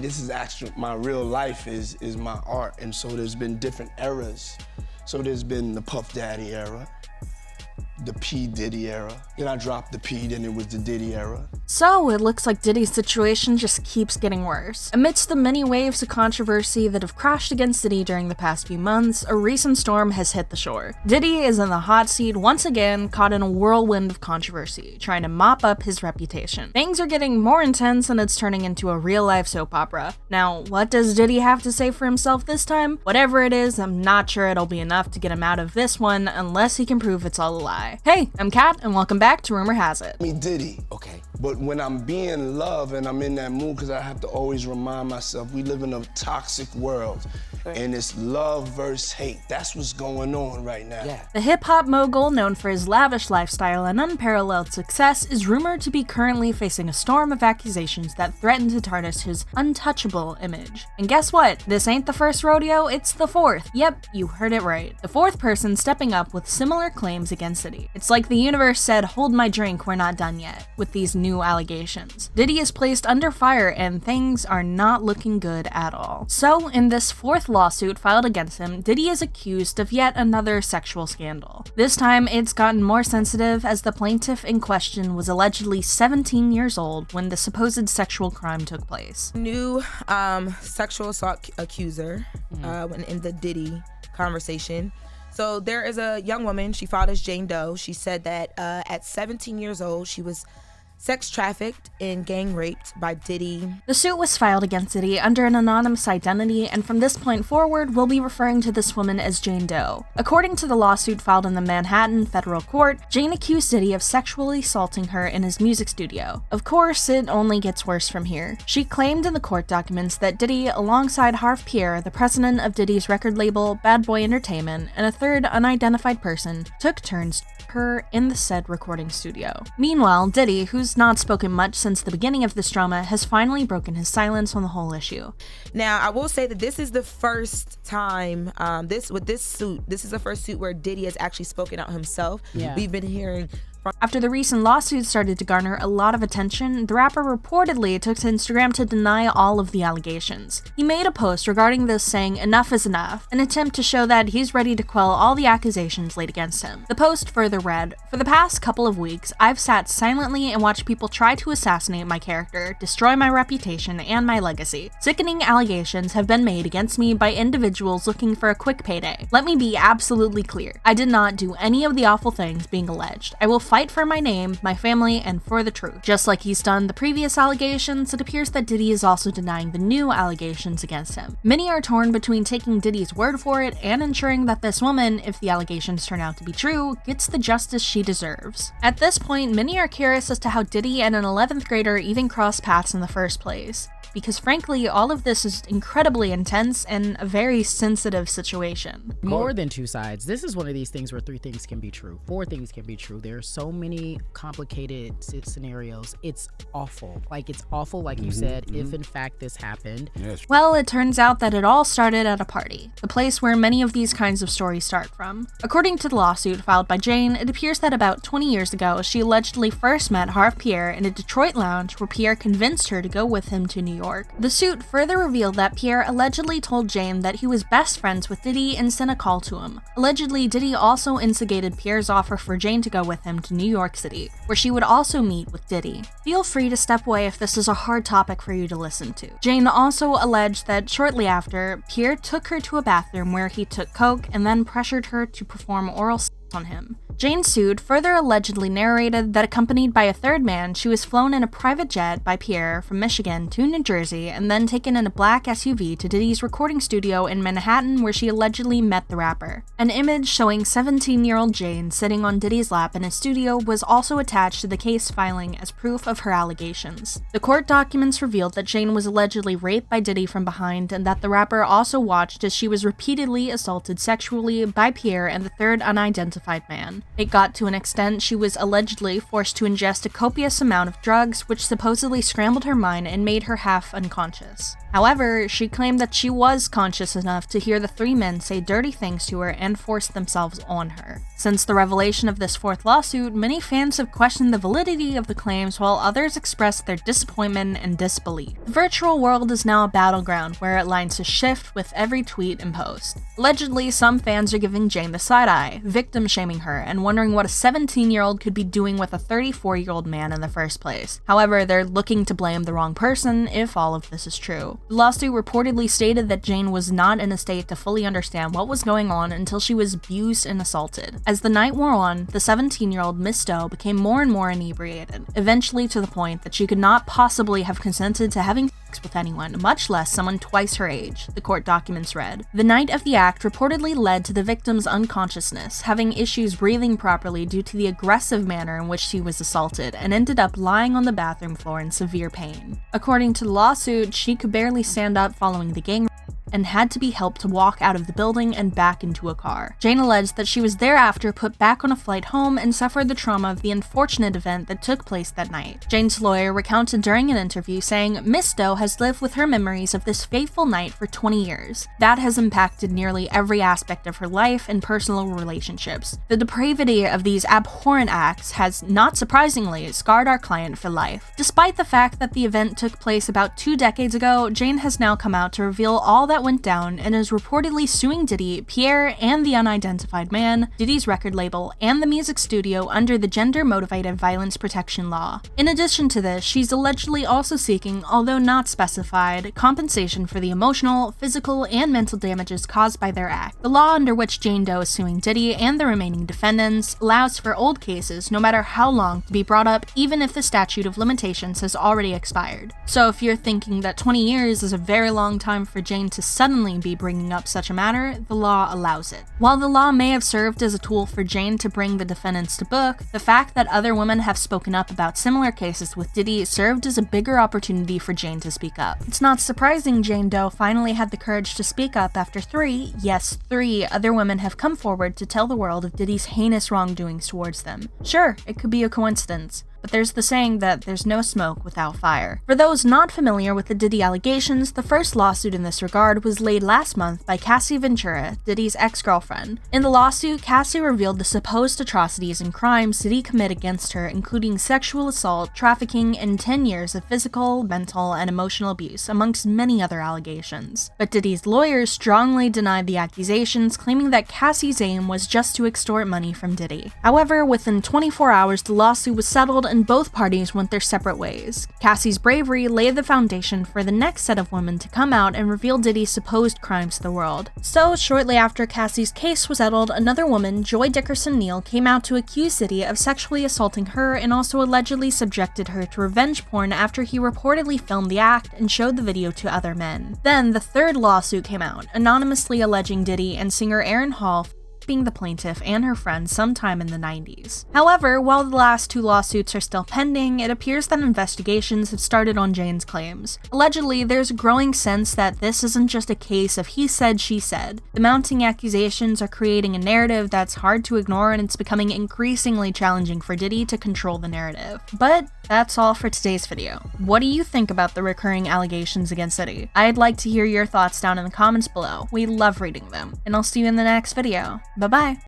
this is actually my real life is my art. And so there's been different eras. So there's been the Puff Daddy era, the P. Diddy era. Then I dropped the P, then it was the Diddy era. So it looks like Diddy's situation just keeps getting worse. Amidst the many waves of controversy that have crashed against Diddy during the past few months, a recent storm has hit the shore. Diddy is in the hot seat once again, caught in a whirlwind of controversy, trying to mop up his reputation. Things are getting more intense and it's turning into a real-life soap opera. Now, what does Diddy have to say for himself this time? Whatever it is, I'm not sure it'll be enough to get him out of this one unless he can prove it's all a lie. Hey, I'm Kat, and welcome back to Rumor Has It. Me Diddy, okay. But when I'm being love and I'm in that mood, because I have to always remind myself, we live in a toxic world. And it's love versus hate. That's what's going on right now. Yeah. The hip-hop mogul, known for his lavish lifestyle and unparalleled success, is rumored to be currently facing a storm of accusations that threaten to tarnish his untouchable image. And guess what? This ain't the first rodeo, it's the fourth. Yep, you heard it right. The fourth person stepping up with similar claims against Diddy. It's like the universe said, hold my drink, we're not done yet, with these new allegations. Diddy is placed under fire and things are not looking good at all. So, in this fourth lawsuit filed against him, Diddy is accused of yet another sexual scandal. This time, it's gotten more sensitive as the plaintiff in question was allegedly 17 years old when the supposed sexual crime took place. New sexual assault accuser in the Diddy conversation. So there is a young woman, she filed as Jane Doe. She said that at 17 years old, she was sex trafficked and gang raped by Diddy. The suit was filed against Diddy under an anonymous identity, and from this point forward, we'll be referring to this woman as Jane Doe. According to the lawsuit filed in the Manhattan federal court, Jane accused Diddy of sexually assaulting her in his music studio. Of course, it only gets worse from here. She claimed in the court documents that Diddy, alongside Harve Pierre, the president of Diddy's record label, Bad Boy Entertainment, and a third unidentified person, took turns her in the said recording studio. Meanwhile, Diddy, who's not spoken much since the beginning of this drama, has finally broken his silence on the whole issue. Now, I will say that this is the first time, this is the first suit where Diddy has actually spoken out himself. Yeah. We've been hearing After the recent lawsuit started to garner a lot of attention, the rapper reportedly took to Instagram to deny all of the allegations. He made a post regarding this saying enough is enough, an attempt to show that he's ready to quell all the accusations laid against him. The post further read, "For the past couple of weeks, I've sat silently and watched people try to assassinate my character, destroy my reputation and my legacy. Sickening allegations have been made against me by individuals looking for a quick payday. Let me be absolutely clear. I did not do any of the awful things being alleged. I will fight for my name, my family, and for the truth." Just like he's done the previous allegations, it appears that Diddy is also denying the new allegations against him. Many are torn between taking Diddy's word for it and ensuring that this woman, if the allegations turn out to be true, gets the justice she deserves. At this point, many are curious as to how Diddy and an 11th grader even crossed paths in the first place, because frankly, all of this is incredibly intense and a very sensitive situation. More than two sides. This is one of these things where 3 things can be true, 4 things can be true. There are so many complicated scenarios. It's awful. It's awful, like you said, if in fact this happened. Yes. Well, it turns out that it all started at a party, the place where many of these kinds of stories start from. According to the lawsuit filed by Jane, it appears that about 20 years ago, she allegedly first met Harve Pierre in a Detroit lounge where Pierre convinced her to go with him to New York. The suit further revealed that Pierre allegedly told Jane that he was best friends with Diddy and sent a call to him. Allegedly, Diddy also instigated Pierre's offer for Jane to go with him to New York City, where she would also meet with Diddy. Feel free to step away if this is a hard topic for you to listen to. Jane also alleged that shortly after, Pierre took her to a bathroom where he took coke and then pressured her to perform oral sex on him. Jane sued further allegedly narrated that accompanied by a third man, she was flown in a private jet by Pierre from Michigan to New Jersey and then taken in a black SUV to Diddy's recording studio in Manhattan where she allegedly met the rapper. An image showing 17-year-old Jane sitting on Diddy's lap in his studio was also attached to the case filing as proof of her allegations. The court documents revealed that Jane was allegedly raped by Diddy from behind and that the rapper also watched as she was repeatedly assaulted sexually by Pierre and the third unidentified man. It got to an extent she was allegedly forced to ingest a copious amount of drugs, which supposedly scrambled her mind and made her half unconscious. However, she claimed that she was conscious enough to hear the three men say dirty things to her and force themselves on her. Since the revelation of this fourth lawsuit, many fans have questioned the validity of the claims while others expressed their disappointment and disbelief. The virtual world is now a battleground where it lines to shift with every tweet and post. Allegedly, some fans are giving Jane the side-eye, victim-shaming her, and wondering what a 17-year-old could be doing with a 34-year-old man in the first place. However, they're looking to blame the wrong person if all of this is true. The lawsuit reportedly stated that Jane was not in a state to fully understand what was going on until she was abused and assaulted. As the night wore on, the 17-year-old Miss Doe became more and more inebriated, eventually to the point that she could not possibly have consented to having sex with anyone, much less someone twice her age, the court documents read. The night of the act reportedly led to the victim's unconsciousness, having issues breathing properly due to the aggressive manner in which she was assaulted, and ended up lying on the bathroom floor in severe pain. According to the lawsuit, she could barely stand up following the gang and had to be helped to walk out of the building and back into a car. Jane alleged that she was thereafter put back on a flight home and suffered the trauma of the unfortunate event that took place that night. Jane's lawyer recounted during an interview saying, "Miss Doe has lived with her memories of this fateful night for 20 years. That has impacted nearly every aspect of her life and personal relationships. The depravity of these abhorrent acts has, not surprisingly, scarred our client for life." Despite the fact that the event took place about 2 decades ago, Jane has now come out to reveal all that went down and is reportedly suing Diddy, Pierre, and the unidentified man, Diddy's record label, and the music studio under the gender-motivated violence protection law. In addition to this, she's allegedly also seeking, although not specified, compensation for the emotional, physical, and mental damages caused by their act. The law under which Jane Doe is suing Diddy and the remaining defendants allows for old cases, no matter how long, to be brought up even if the statute of limitations has already expired. So if you're thinking that 20 years is a very long time for Jane to suddenly be bringing up such a matter, the law allows it. While the law may have served as a tool for Jane to bring the defendants to book, the fact that other women have spoken up about similar cases with Diddy served as a bigger opportunity for Jane to speak up. It's not surprising Jane Doe finally had the courage to speak up after three other women have come forward to tell the world of Diddy's heinous wrongdoings towards them. Sure, it could be a coincidence, but there's the saying that there's no smoke without fire. For those not familiar with the Diddy allegations, the first lawsuit in this regard was laid last month by Cassie Ventura, Diddy's ex-girlfriend. In the lawsuit, Cassie revealed the supposed atrocities and crimes Diddy committed against her, including sexual assault, trafficking, and 10 years of physical, mental, and emotional abuse, amongst many other allegations. But Diddy's lawyers strongly denied the accusations, claiming that Cassie's aim was just to extort money from Diddy. However, within 24 hours, the lawsuit was settled and both parties went their separate ways. Cassie's bravery laid the foundation for the next set of women to come out and reveal Diddy's supposed crimes to the world. So, shortly after Cassie's case was settled, another woman, Joy Dickerson Neal, came out to accuse Diddy of sexually assaulting her and also allegedly subjected her to revenge porn after he reportedly filmed the act and showed the video to other men. Then, the third lawsuit came out, anonymously alleging Diddy and singer Aaron Hall being the plaintiff and her friend sometime in the 90s. However, while the last 2 lawsuits are still pending, it appears that investigations have started on Jane's claims. Allegedly, there's a growing sense that this isn't just a case of he said, she said. The mounting accusations are creating a narrative that's hard to ignore, and it's becoming increasingly challenging for Diddy to control the narrative. But that's all for today's video. What do you think about the recurring allegations against Diddy? I'd like to hear your thoughts down in the comments below. We love reading them. And I'll see you in the next video. Bye-bye.